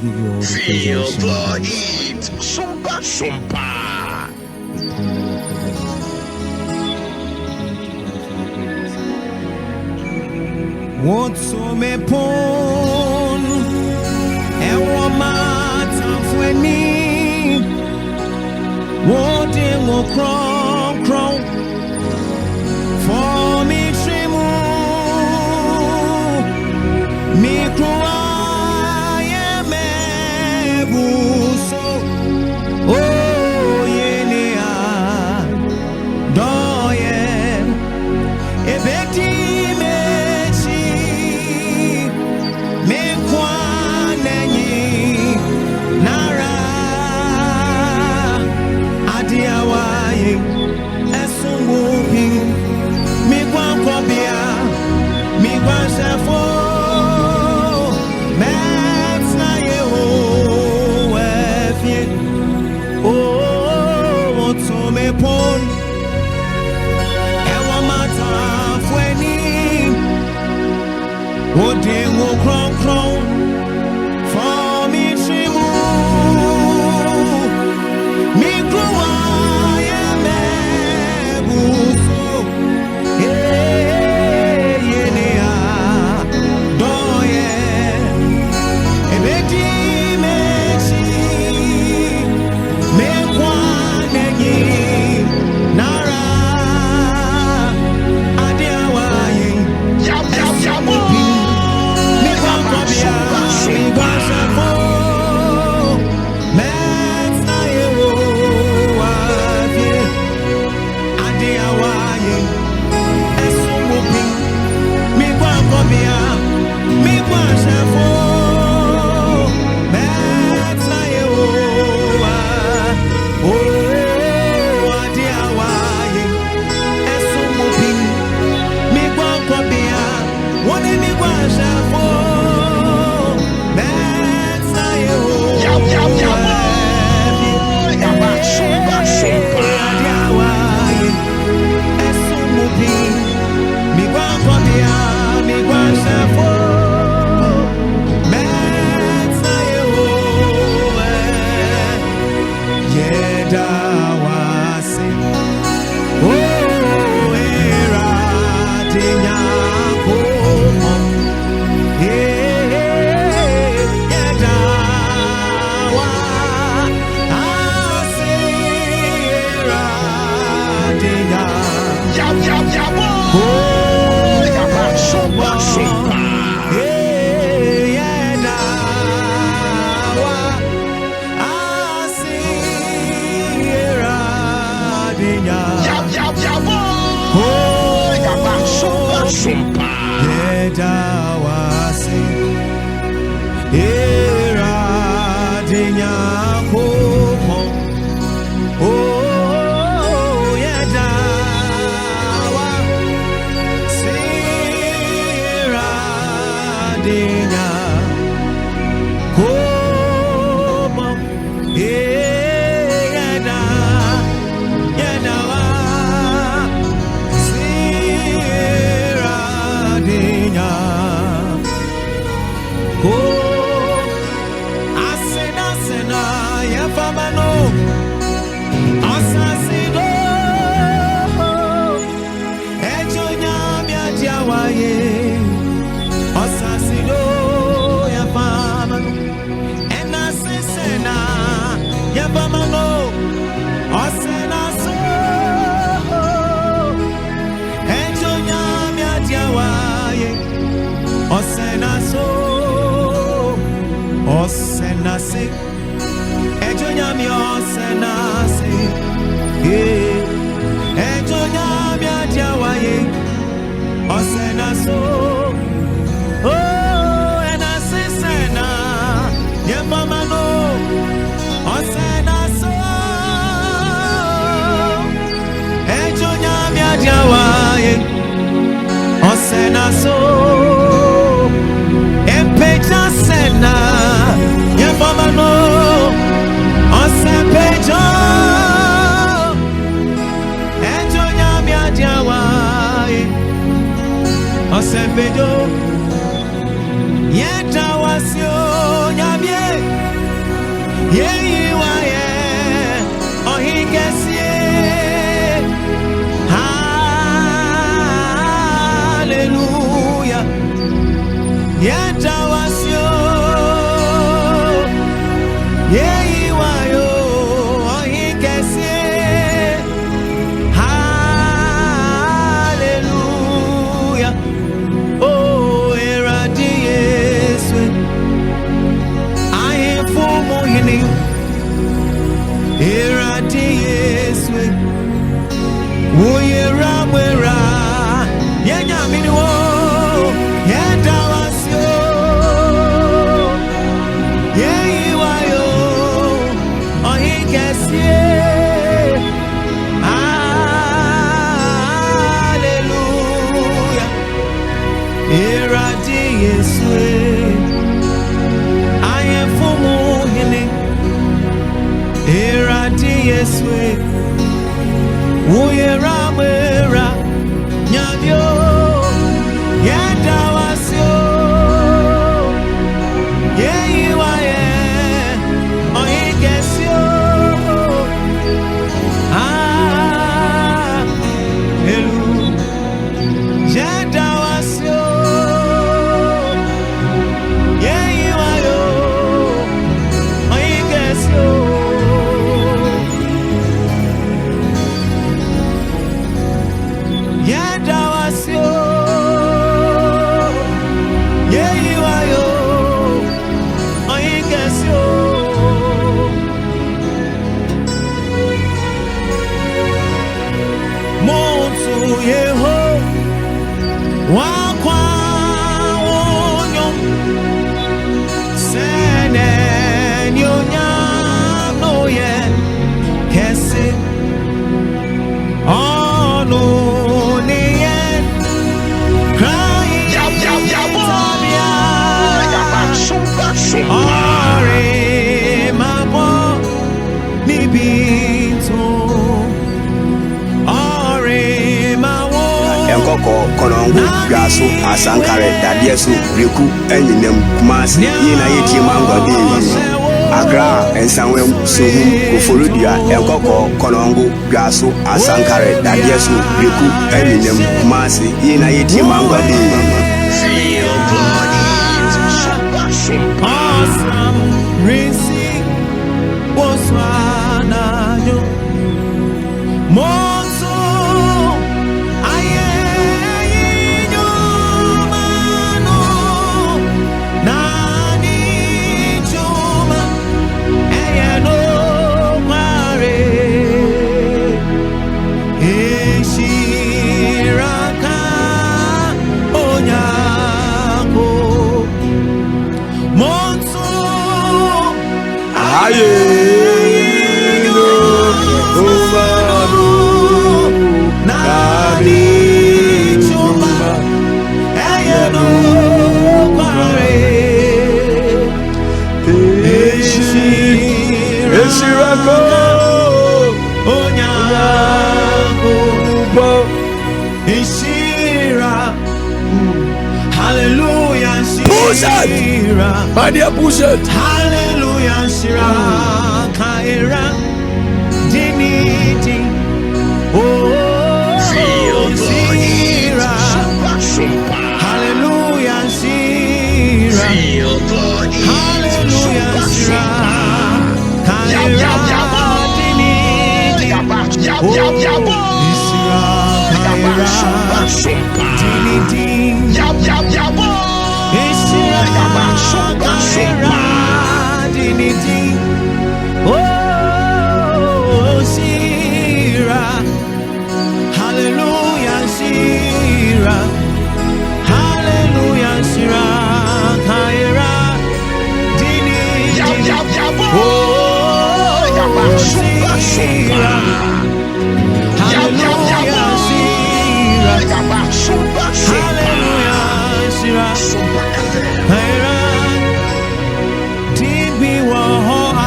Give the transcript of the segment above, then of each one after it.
give you all the Feel praise the and heat. Sumpa, sumpa. What's me pon? Ewa mata fweni. What mo kron for me trimu. Me cry me buso. Oh yenia doye ebeti mechi me kwanenyi nara adiawaye esumuhi mi kwankobia mi kwansefo metna yehowa fie oh to me pon ewa mata fweni ode wo kron for me trimu mi growa ye mebuso yenia doye ebedi mechi me kwanenyi nara adiawaye Yabo. mi kwankobia mi kwansefo metna yehowa fie adiawaye esumubi mi kwankobia mi kwansefo metna yehowa oh adiawaye esumubi mi kwankobia woni mi kwansefo metna yehowa Yaba, sumpa, sumpa. adiawaye esumubi mi kwankobia mi kwansefo metna yehowa yedawase oh era dinyako yedawa asira dinya Yabo. Yaba, sumpa, sumpa. yedawa asira dinya Yabo. Yaba, sumpa, sumpa. yedawase era dinyako oh yedawa sira dinya komo yedawa sira dinya asena yafamano asasido ejonya miajawaye asasido yafamano enasena yafamano asena so ejonya miajawaye asena so osenase ejonyami osenase ejonyami adiawaye osenaso oh enasisena yefamano osenaso ejonyami adiawaye osenaso empeja sena yefamano osepeja ejonyami adiawaye osepeja Yei wayo ohikese. Hallelujah. Oh, Eradi Yesu. I am for mohini. Eradi Yesu. Oh, Yeramwera. Yenya minwo. Yenda wasyo. Yei wayo ohikese. Hallelujah. Eradi Yesu. I am for mohini. Eradi Yesu. Uyeramera nyabyo yadawasyo yeyiwaye oyigesyo. Yadawasyo yeyiwayo oyigesyo. Yadawasyo yeyiwayo oyigesyo. Montu yeho wakwa onyo sene nyonya noye kese onu niyen crying tabia ore mabo nibito ore mawo Enkoko konongo gaso asankare dadieso reku enyinem kumasi yina yeti mangwa bi Accra ensanwem sohum koforodia enkoko konongo gaso asankare dadieso reku enyinem kumasi yina yeti mangwa bi awesome racing Botswana yo Monso aye yo mano nani chuma no mare Eshiraka onyako Monso aye yo umano nani chuma no mare Eshirako onyako Ishira. Hallelujah, Shira. Madia push it. Hallelujah, Shira. Kaira. Dignity. Oh, Shira. Hallelujah, Shira. Hallelujah, Shira. Kaira. Dignity. Oh, Shira. Kaira. Dignity. Oh, Shira. Hallelujah, Shira. Hallelujah, Shira. Kaira. Dignity. Oh, Shira. Hallelujah, Shira. Hallelujah, Shira. Kaira. Did we want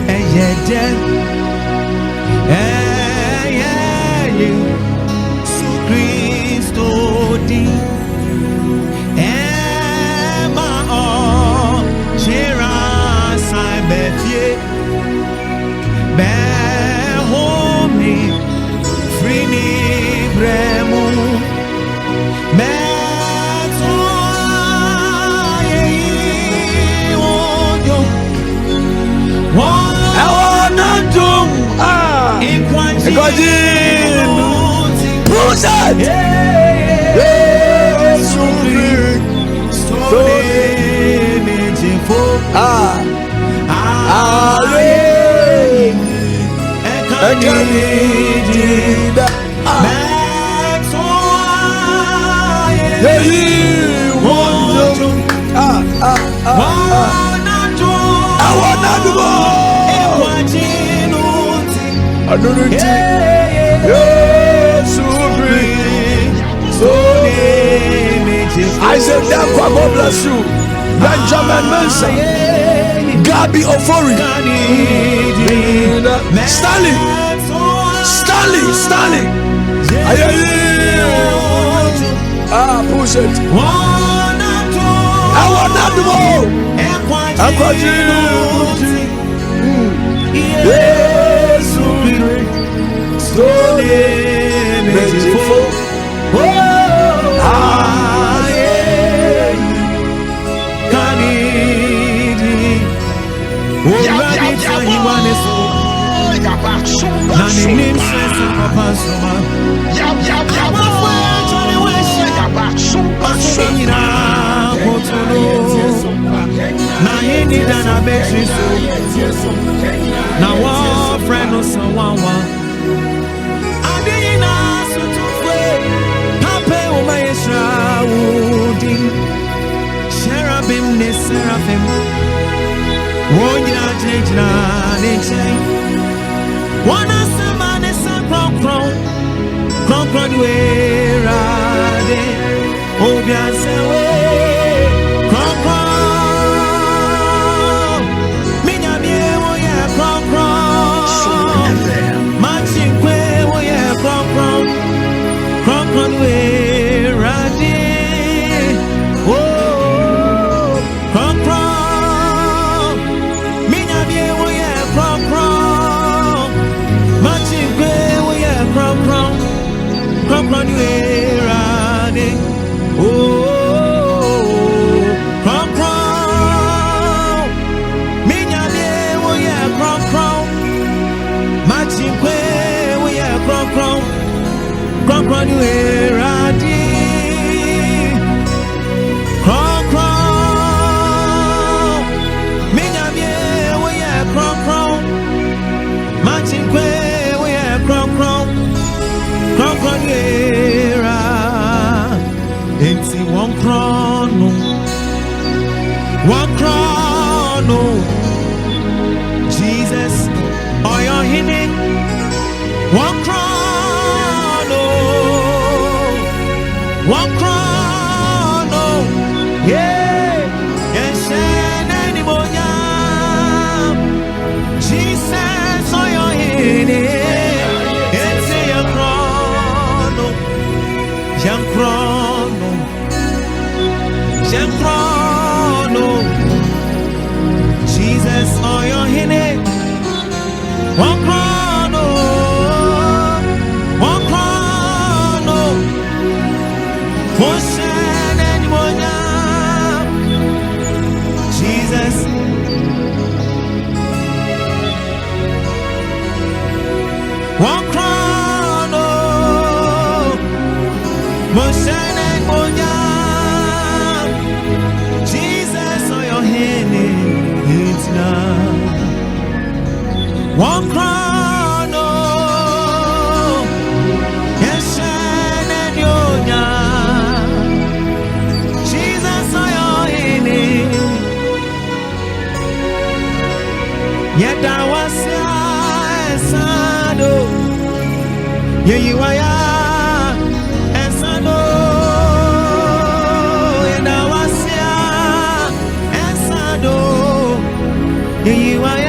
a dead? Su Cristo di Emma oh Chira sai befie be Akwajinu. Push it. Yesu Kristo. Ekanida. I said that God bless you. Benjamin Mensah, Gabi Ofori, Stanley. Push it. I want that more. Akwajinu. Yesu Kristo mejifo. Seraphim, Wana samane sa kron we rade obia sewe kron minya mie wo ye kron machi kwe wo ye kron we rade oh kron minya mie wo ye kron machi kwe wo ye kron we rade oh kron minya mie wo ye kron machi kwe wo ye kron we rade kron minya mie wo ye kron machi kwe wo ye kron era enti one chrono Jesus or your hidden one chrono yeah yes anymore Jesus or your hidden Jankrono, Jesus, all your hine. One chrono, motion anyone, Jesus. One chrono, motion. One chrono, yes, and yonya. Jesus, I am in. Yet I was sado. Yeah, you are sado. And I was sado. Yeah, you are.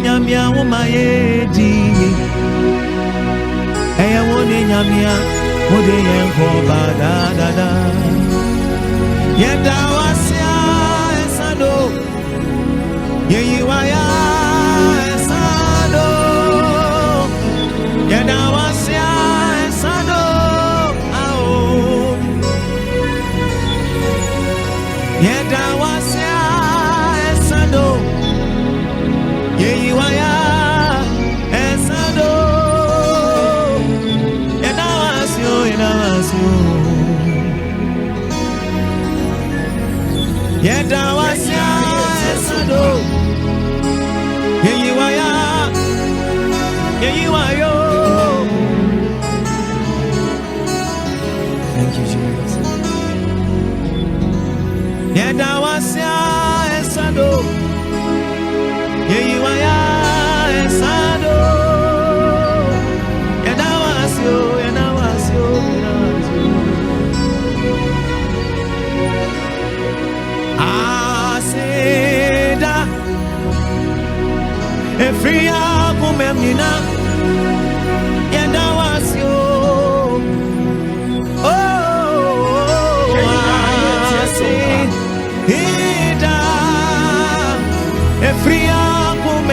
Nyamia umayedi eya woni nyamia wode yenko badada yeda wasia esado yeyiwaya Yedawasya esado yeyiwaya esado yedawasyo yedawasya esado yeyiwaya yeyiwayo. Thank you, Jesus. Yedawasya esado yeyiwaya esado yedawasyo aseda efria kumemnina yedawasyo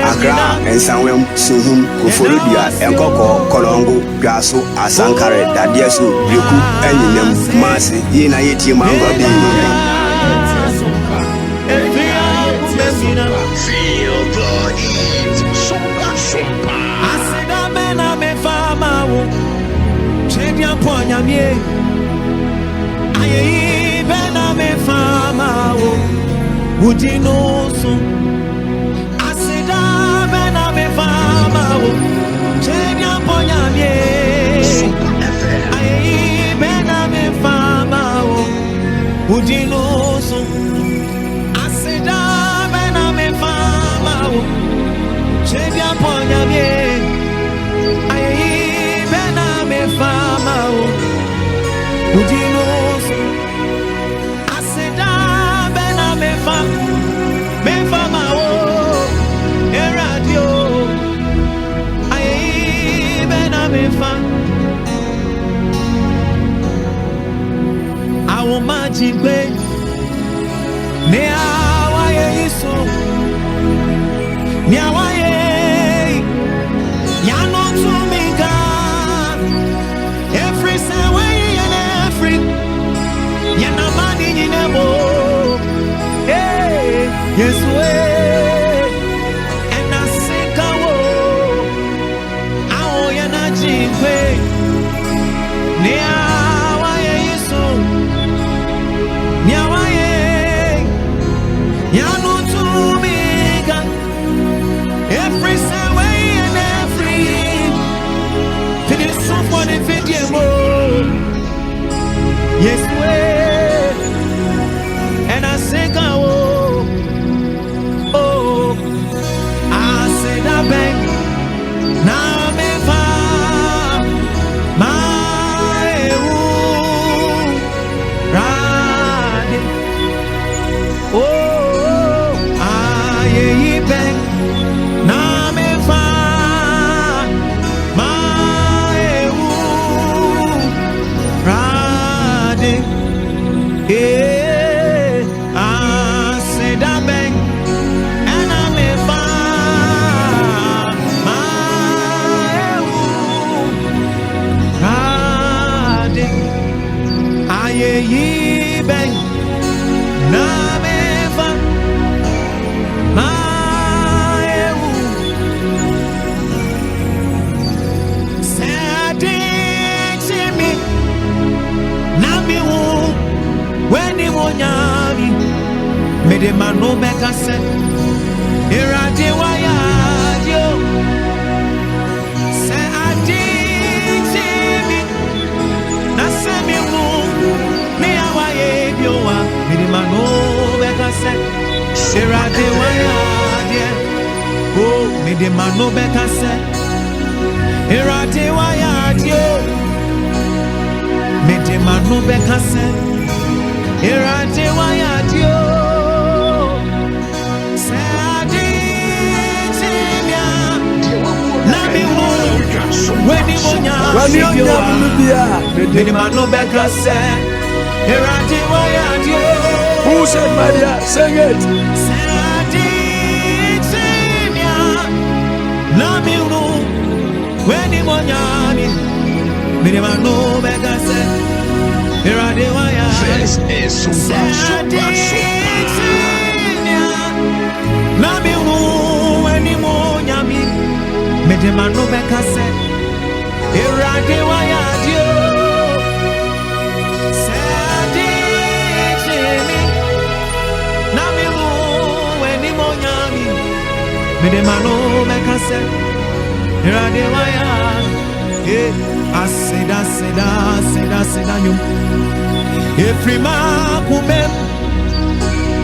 Accra and Sanwem Suhum Kufurudia and Coco Colongo Gaso Asankare Dadiesu Riku Eninem Masi Yena Yeti Mango Feel the heat. Sumpa. Asida mena me fama wo Chedia ponya mie Aye bena me fama wo Udino so Asida mena me fama wo Chedia ponya mie Aye bena me fama wo Udino so Asida mena me fama wo Chedia ponya mie Aye bena me fama wo Udino so Asida bena me fama wo Eradio Aye bena me fama Awo majigbe Ne awaye iso Ne awaye Yano to me God Every way and every Yana mani nyinebo Hey Yes way And I sink awo Awo yana jingwe Ne awaye iso Ne awaye Yano to me God Every way and every Finish someone in video Yes way And I sing oh I said I beg Now me fa my ride oh I beg Now me fa my ride I said I beg And I me fa my ride I beg Now me fa my Sadie me Nami wo when you nyami me de mano beka se irade waya dio se adi me na se me wo me awaye biowa me de mano beka se irade waya dio oh me de mano beka se irade waya dio me de mano beka se Irate waya dio Sadi timia Nami wo Weni monya Mini mano beka se Irate waya dio Who said Maria? Sing it. Sadi timia Nami wo Weni monya Mini mano beka se Irate waya This is Sumpa. Medemano Bekase, Erade Wayadio, Sadi Jimmy, Namimu, Wenimonyami, Medemano Bekase, Erade Waya, Aseda, you. Efrima Kumem,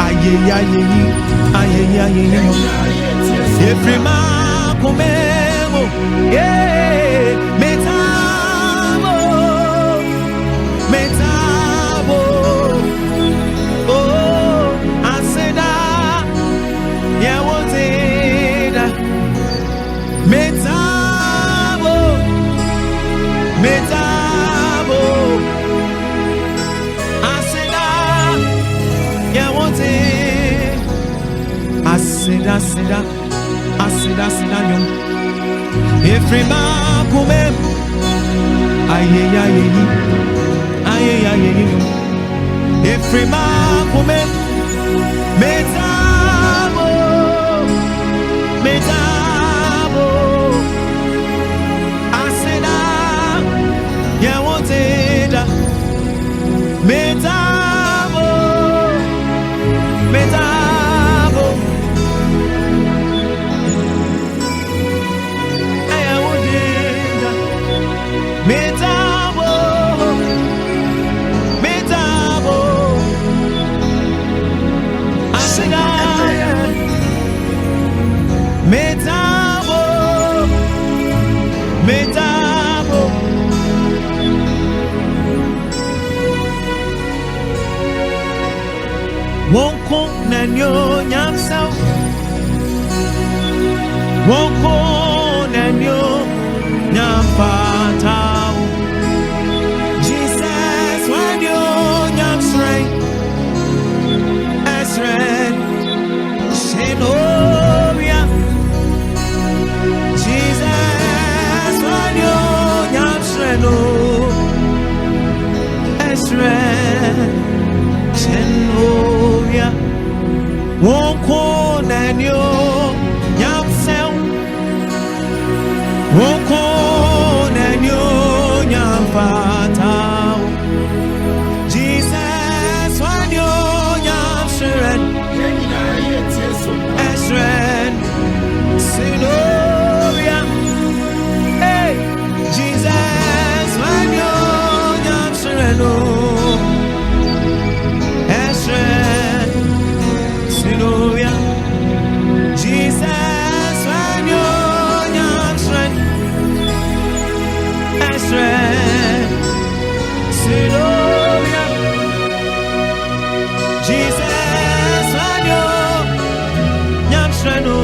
Aye, Efrima Kumemo, Metabo, oh, Aseda, yeah, what's it? Metabo, Aseda, yeah, what's it? Aseda, young. Efrima Kumem, aye, Efrima Kumem, Metabo, Aseda, yeah, what's it? Metabo, Metabo. Wonko nanyo nyamsao, wonko nanyo nyampatao. Jesus wanyo nyamsrei, esren shenoria. Jesus wanyo nyamsreno, esren shenoria. Wonko nanyo nyamsao, wonko nanyo nyampatao. Jesus wanyo nyamsren, esren sinoria. Hey, Jesus wanyo nyamsreno, esren sinoria. Jesus wanyo nyamsren, esren sinoria. Jesus wanyo nyamsreno,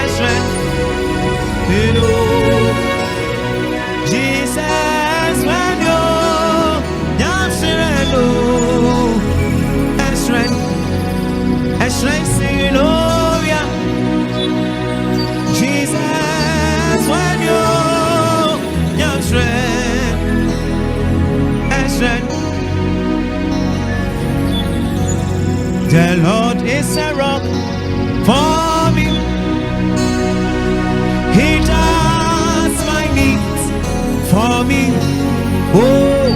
esren sinoria. Jesus wanyo nyamsreno, esren sinoria. Jesus wanyo nyamsren, esren. The Lord is a rock for me. He does my needs for me. Oh,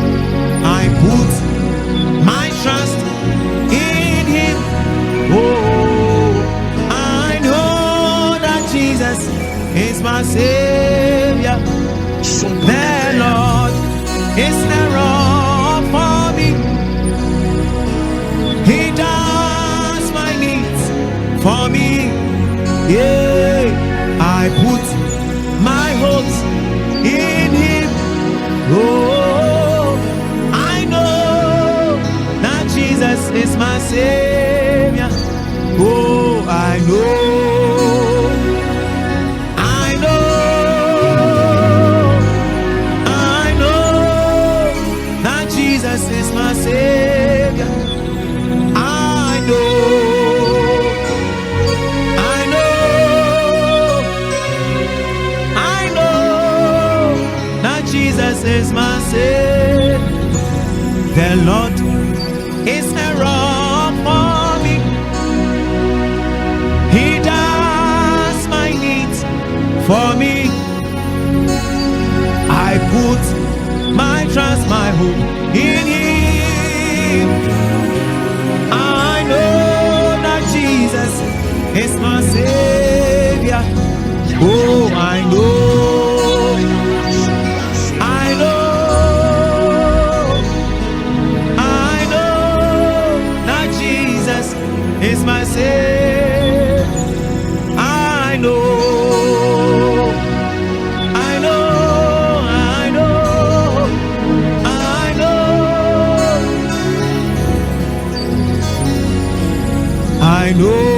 I put my trust in Him. Oh, I know that Jesus is my Savior. The Lord is the rock for me. He does my needs for me. Yeah, I put my hopes in Him. Oh, I know that Jesus is my Savior. Oh, I know that Jesus is my Savior. I know that Jesus is my Savior. The Lord is a rock for me. He does my needs in Him. I know that Jesus is my Savior. Oh, I know, I know, I know that Jesus is my Savior. I know, I know, I know, I know, I know.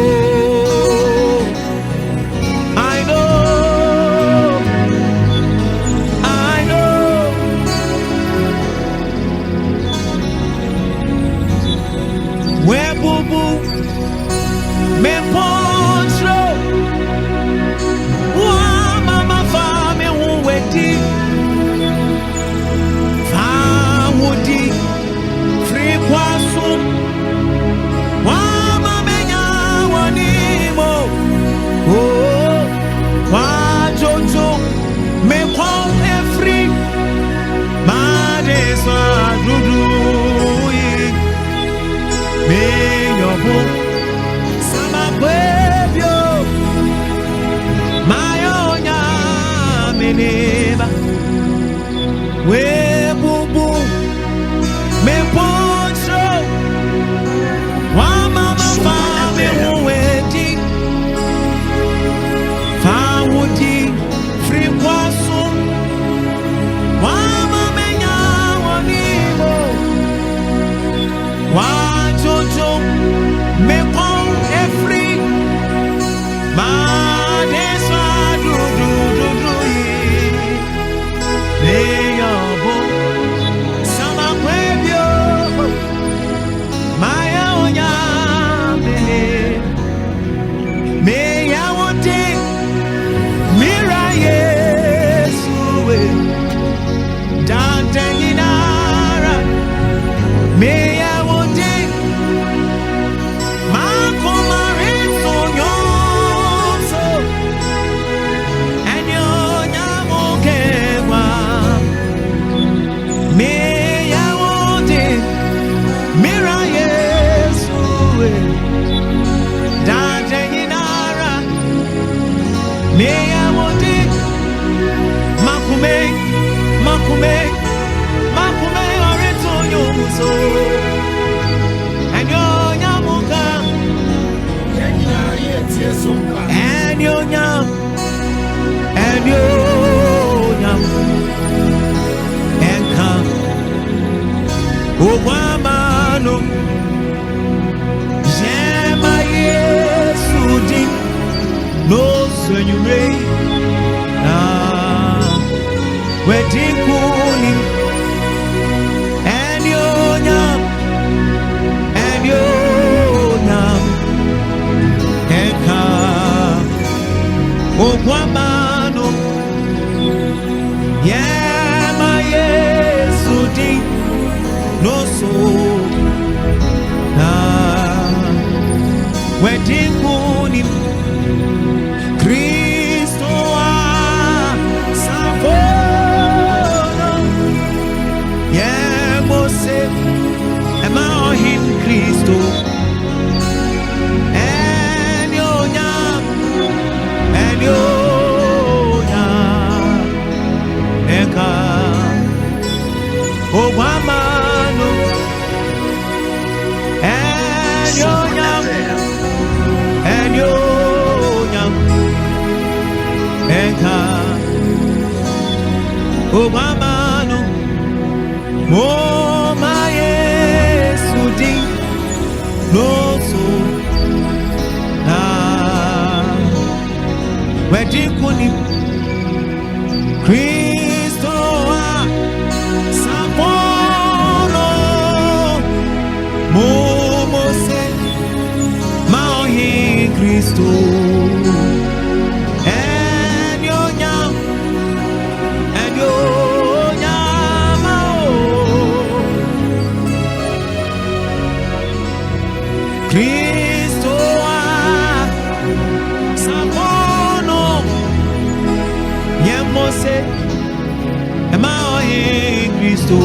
Christo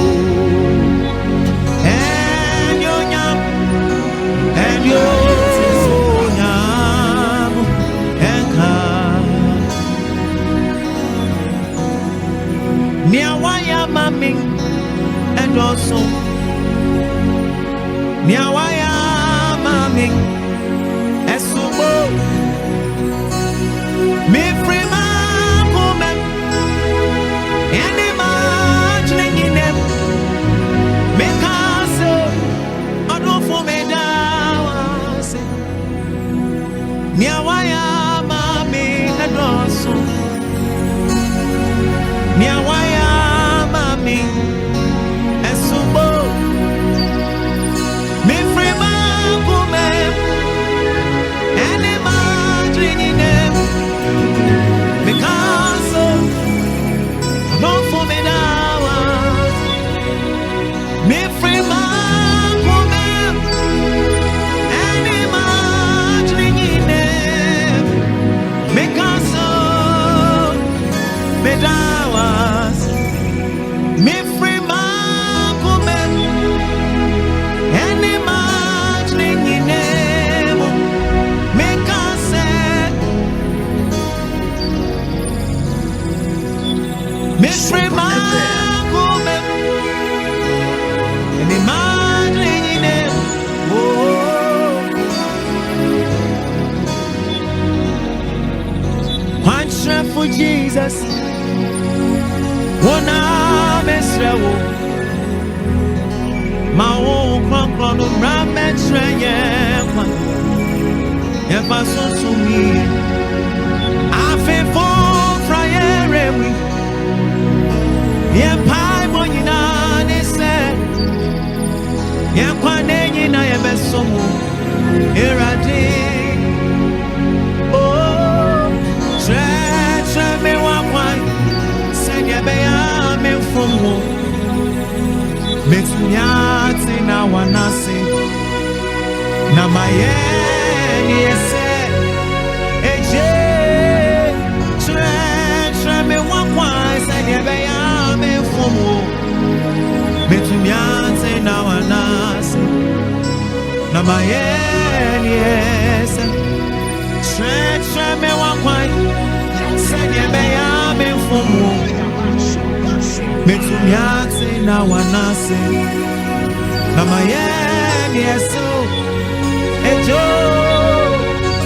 and your yam and your yam and car near wire mammy and also near wire mammy as so me free my woman and imagining in them because I don't for me down near wire mommy and also near wire mommy and so me free my woman and imagining in them because don't for me now me free my woman and imagining in them because me dawas me free my woman and imagining in them because me free my woman and imagining in them. One strap for Jesus, one arm is real. My own crown of ramen train, if I saw to me, I feel for Friday. Yeah, pie boy, you know, they said, yeah, Quanay, I am a somo, here I did. Oh, try me one wine, send your baby from home. Makes me out in our nasi. Now, my end, yes, try me one wine, send your baby. Between Yance now and us, now my yes, stretch me one quite, send your baby for more. Between Yance now and us, now my yes, so a Joe,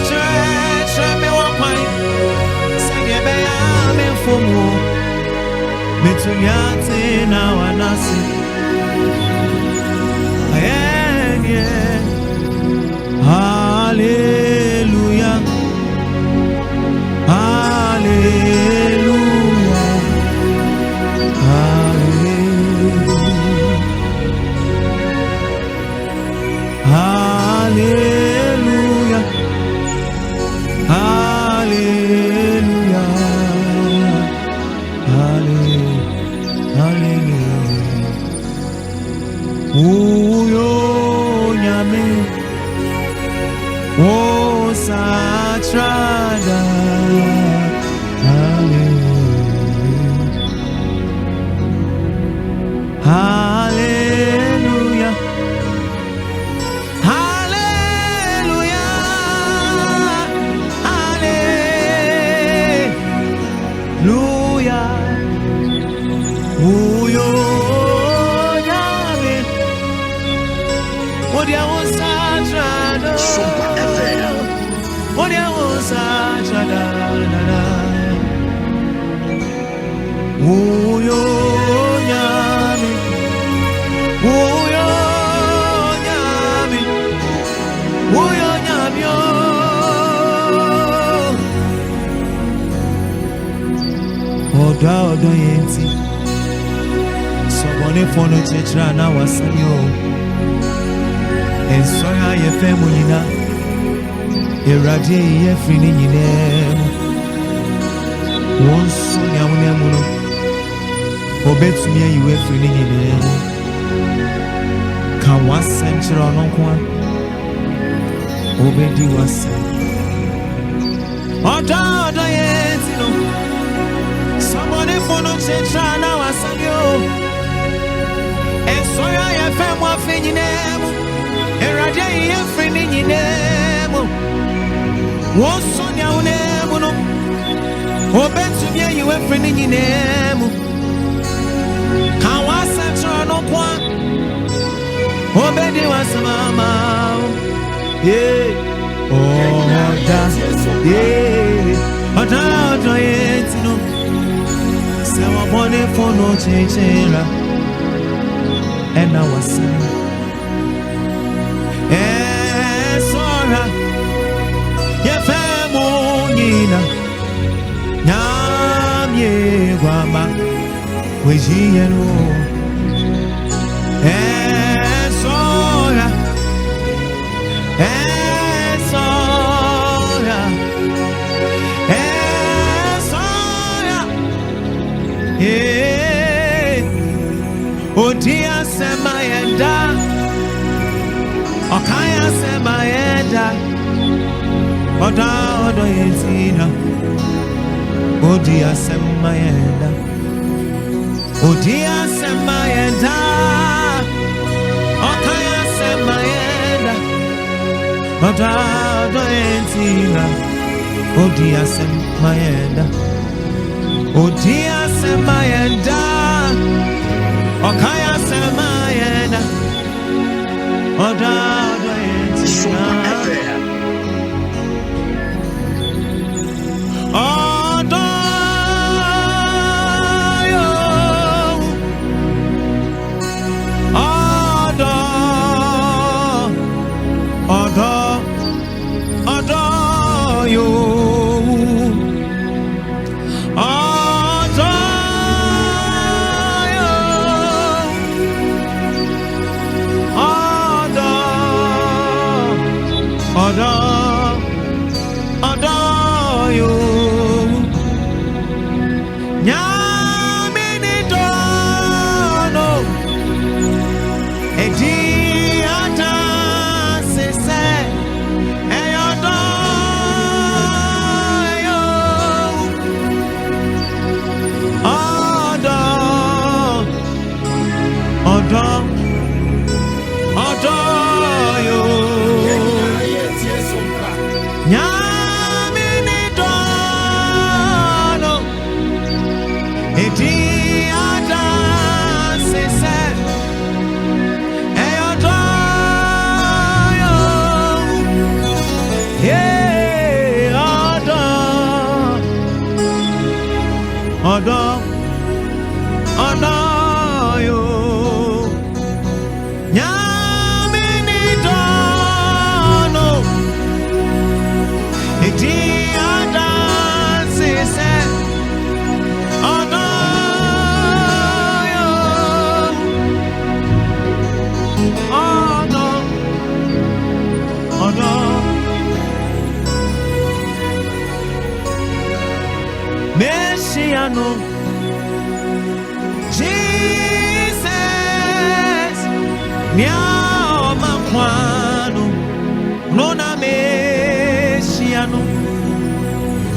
stretch me one quite, send your baby for more. Betuyate na wanasi yeah. Hallelujah, hallelujah, hallelujah, hallelujah, hallelujah, hallelujah. Uyo nyame o satrada hallelujah, hallelujah, hallelujah, hallelujah. Uyo nyame Odia Osatrada Sumpa FM. Odia Osatrada Uyo nyame Uyo nyame Uyo nyame Oda yenti Sobone fono chetra na wasanyo Ensoya ye femu nyina Erade ye frini nyine Wonso nyamune muno Obetumi ayi frini nyine Ka wasenchira ononkwa Obedi wasen Oda yenti no Somebody for no chetra na wasanyo Esoya ya femu afinyinemu. Erade ye freni nyinemu. Wosonya unemu no. Obetumye ye freni nyinemu. Kawasa trono kwa. Obedi wasamama. Yeah. Oh, that. Yeah. Oda yetino. Se wa bone for no chechera. And I was saying, Sora, your family, Nam ye Guamba, with you, Sora, Sora, Sora, yeah, oh dear. Semayenda, Okaya Semayenda, Oda Yetina, Odia Semayenda, Odia Semayenda, Okaya Semayenda, Oda Yetina, Odia Semayenda, Odia Semayenda. Okaya Semayenda, Oda Yetina, Oda yo, Oda yo. Messiano, Jesus, Nyao Makwano, Nona Messiano,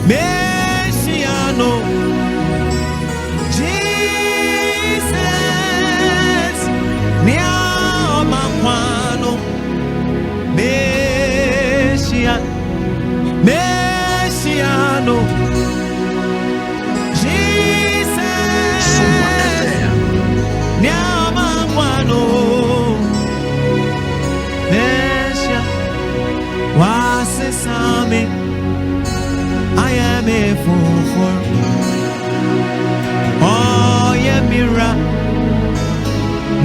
Messiano, Jesus, Nyao Makwano, Messiano. Same, I am a fool for oh, yeah, Mira,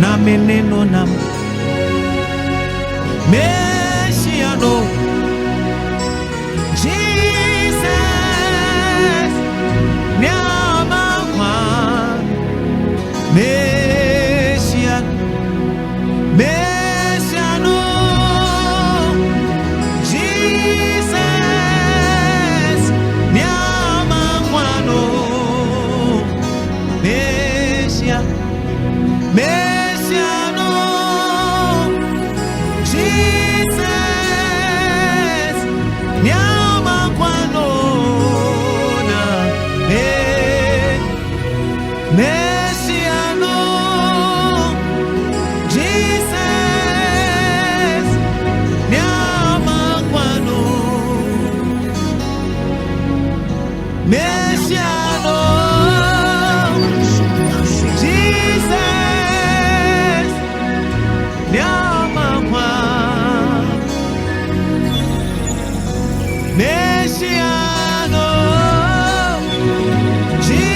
Namino Nam Messiano, Jesus, Nyama, Messian, Messiano. Messiano, Jesus, Messiano, Jesus.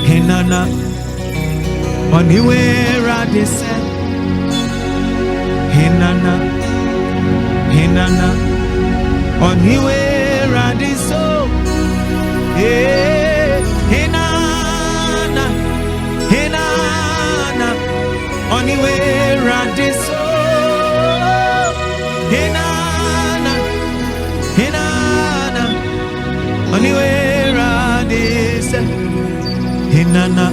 Hinana, Oniwera de said, Hinana, Oniwera de so, Hinana, Oniwera de so, Hinana, Oniwera de said, Hinana,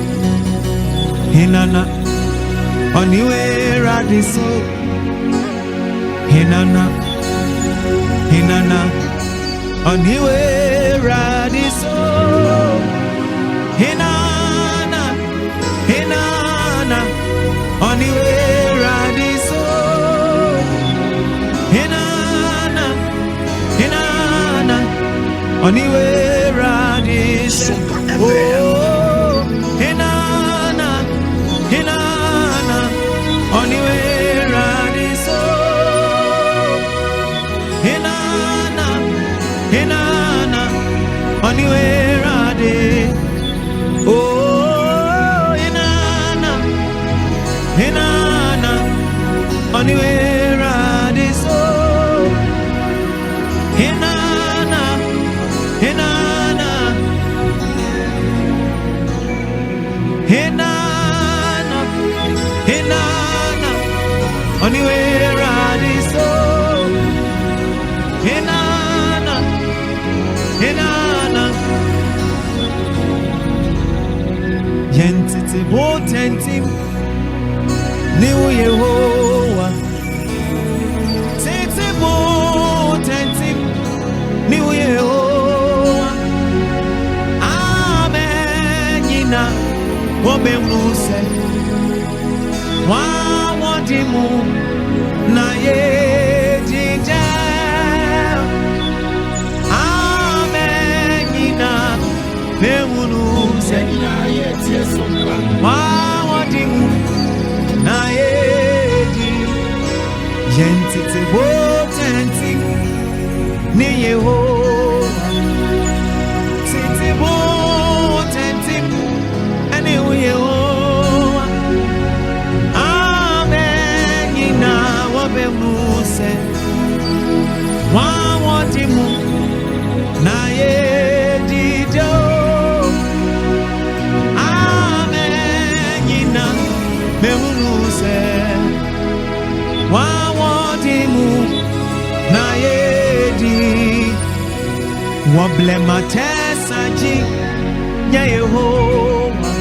Oniwera de so, Hinana, Oniwera de so, Hinana, Oniwera de so, Hinana, Oniwera de so, oh, Hinana, Oniwera de so, Hinana, Oniwera de, oh, Hinana, Oniwera de so, Hinana, Oniwera de so, Hinana, Yentiti botentim, New Yehovah, Titi botentim, New Yehovah, Amen, Yina, Obemuse, Wawadimu, na ye jija, amen ina bemunuse, wawadimu na ye ji, yentiti botenti ni Yehovah, titi botenti ani Yehovah. Muse wawadimu na ye dijo, amenyina memuse wawadimu na ye di, wablema tesaji ya Yehovah,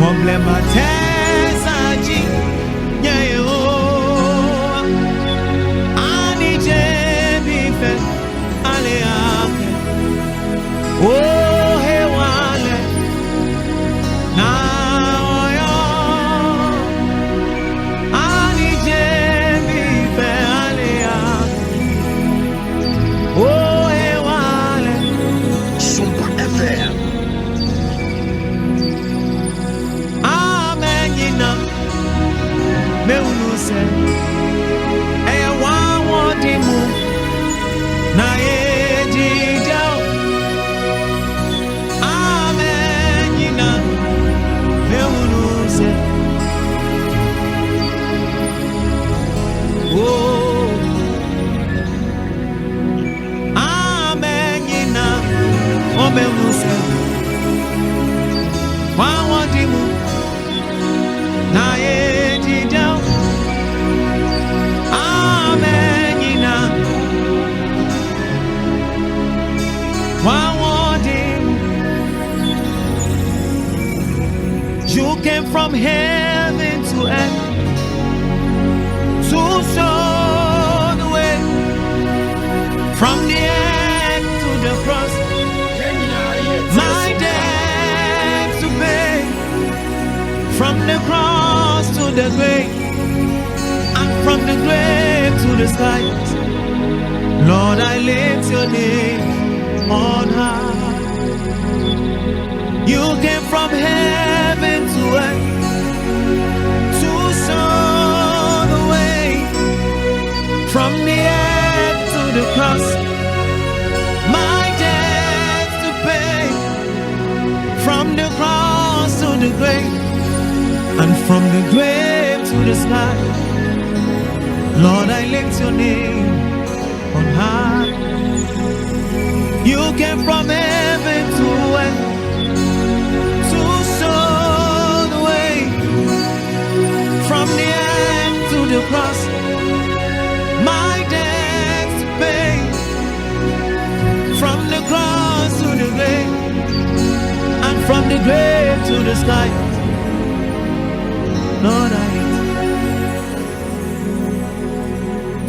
wablema tesaji ya Yehovah. Oh, hey, wale, na oyo, ani jemi fe alea. Oh, hey, wale, Sumpa FM. amen yina, me unuse, e wawadimu, na ye jijao. Oh, amen, yina, obemuse, wawadimu, na ye jijao, amen, yina, wawadimu. You came from heaven to earth to show the way, from the end to the cross, my debt to pay, from the cross to the grave, and from the grave to the skies. Lord, I lift your name on high. You came from heaven to earth to show the way. From the earth to the cross, my debt to pay. From the cross to the grave, and from the grave to the sky. Lord, I lift your name on high. You came from heaven to earth to show the way. From the earth to the cross, my debts to pay. From the cross to the grave, and from the grave to the sky. Lord, I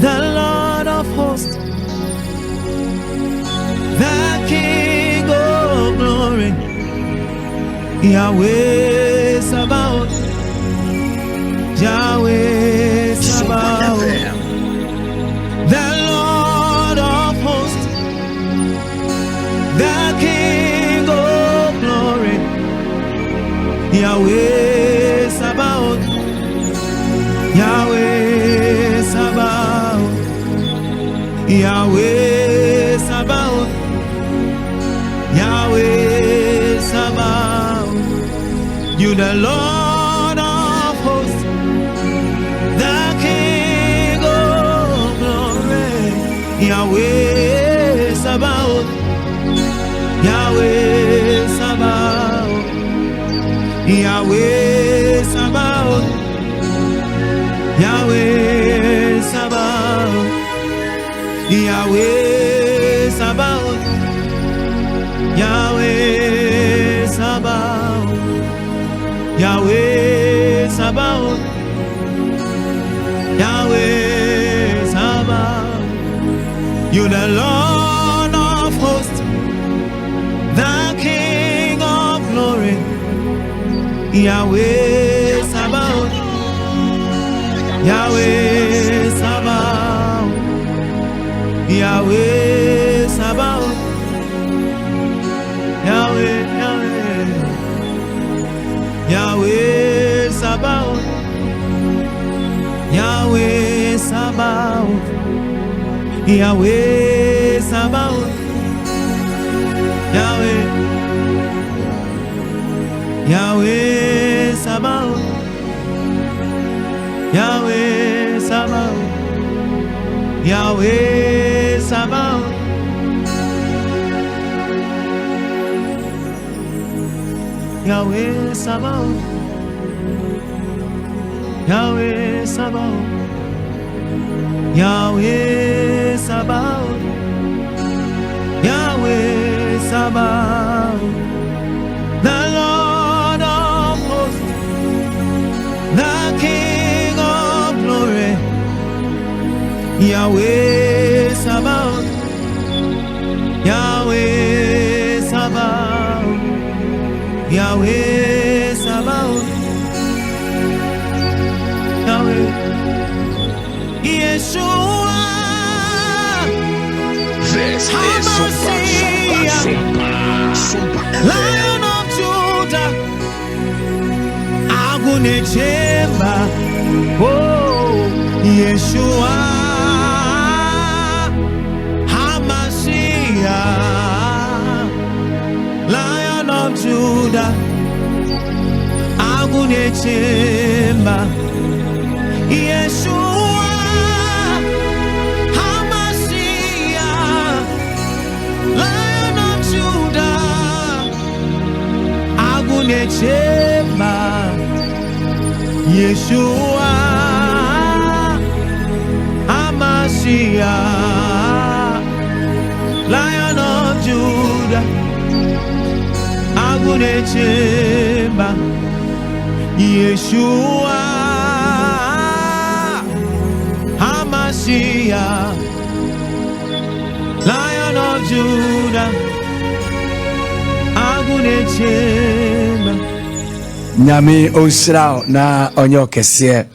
the Lord of hosts, the King of glory, Yahweh Sabaoth, Yahweh Sabaoth, the Lord of hosts, the King of glory, Yahweh Sabaoth, Yahweh Sabaoth, Yahweh Sabaoth, Yahweh Sabaoth. You the Lord of hosts, the King of glory, Yahweh Sabaoth, Yahweh Sabaoth, Yahweh Sabaoth, Yahweh Sabaoth, Yahweh Sabaoth, Yahweh Sabaoth, Yahweh Sabaoth, Yahweh Sabaoth. You the Lord of hosts, the King of glory, Yahweh Sabaoth, Yahweh Sabaoth, Yahweh Sabaoth, Yahweh, Yahweh, Yahweh Sabaoth, Yahweh Sabaoth, Yahweh Sabaoth, Yahweh, Yahweh Sabaoth, Yahweh Sabaoth, Yahweh Sabaoth, Yahweh Sabaoth, Yahweh Sabaoth, Yahweh Sabaoth, Yahweh Sabaoth, the Lord of hosts, the King of glory, Yahweh Sabaoth, Yahweh Sabaoth, Yahweh Sabaoth, Yahweh, Yeshua. This is Super Lion of Judah, Agune Chemba, oh, Yeshua, Hamashiach, Lion of Judah, Agune Chemba, Yeshua, Hamashiach, Lion of Judah, Agune Chemba, Yeshua, Hamashiach, Lion of Judah, Agune Chemba, Yeshua, Hamashiach, Lion of Judah, Agune Chemba. Nyame onsrao na onyo kese